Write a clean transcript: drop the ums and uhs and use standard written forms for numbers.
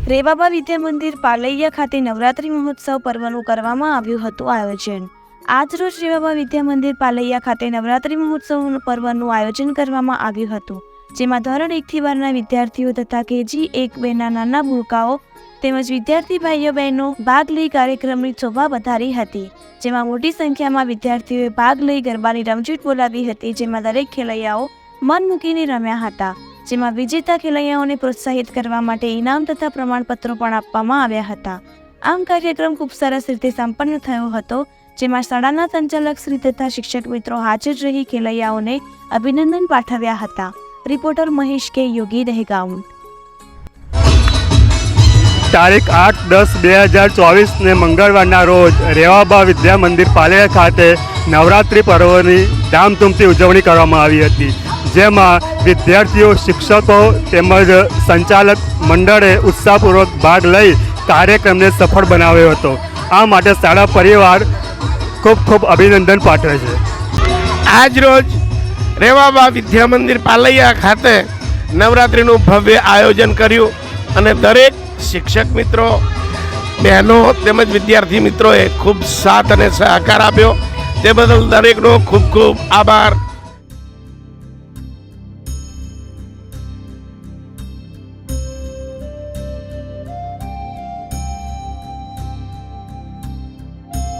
રેવાબા વિદ્યા મંદિર પાલૈયા ખાતે નવરાત્રિ મહોત્સવ પર્વનું કરવામાં આવ્યું હતું આયોજન। આજરોજ રેવાબા વિદ્યા મંદિર પાલૈયા ખાતે નવરાત્રિ મહોત્સવ પર્વનું આયોજન કરવામાં આવ્યું હતું, જેમાં ધોરણ 1 થી 12ના વિદ્યાર્થીઓ તથા KG 1-2ના નાના ભૂલકાઓ તેમજ વિદ્યાર્થી ભાઈઓ બહેનો ભાગ લઈ કાર્યક્રમની શોભા વધારી હતી, જેમાં મોટી સંખ્યામાં વિદ્યાર્થીઓએ ભાગ લઈ ગરબાની રમઝટ બોલાવી હતી, જેમાં દરેક ખેલૈયાઓ મન મૂકીને રમ્યા હતા, જેમાં વિજેતા ખેલૈયાઓને પ્રોત્સાહિત કરવા માટે ઇનામ તથા પ્રમાણપત્રો પણ આપવામાં આવ્યા હતા। આમ કાર્યક્રમ ખૂબ સરસ રીતે સંપન્ન થયો હતો, જેમાં શાળાના સંચાલક શ્રી તથા શિક્ષક મિત્રો હાજર રહી ખેલૈયાઓને અભિનંદન પાઠવ્યા હતા। રિપોર્ટર મહેશ કે યોગી દહેગામ। તારીખ 8-10-2024 ને મંગળવારના રોજ રેવાબા વિદ્યા મંદિર પાલૈયા ખાતે નવરાત્રિ પર્વની ધામધૂમથી ઉજવણી કરવામાં આવી હતી, જેમાં વિદ્યાર્થીઓ, શિક્ષકો તેમજ સંચાલક મંડળે ઉત્સાહપૂર્વક ભાગ લઈ કાર્યક્રમને સફળ બનાવ્યો હતો। આ માટે શાળા પરિવાર ખૂબ ખૂબ અભિનંદન પાઠવે છે। આજ રોજ રેવાબા વિદ્યા મંદિર પાલૈયા ખાતે નવરાત્રિનું ભવ્ય આયોજન કર્યું અને દરેક શિક્ષક મિત્રો, બહેનો તેમજ વિદ્યાર્થી મિત્રોએ ખૂબ સાથ અને સહકાર આપ્યો, તે બદલ દરેકનો ખૂબ ખૂબ આભાર।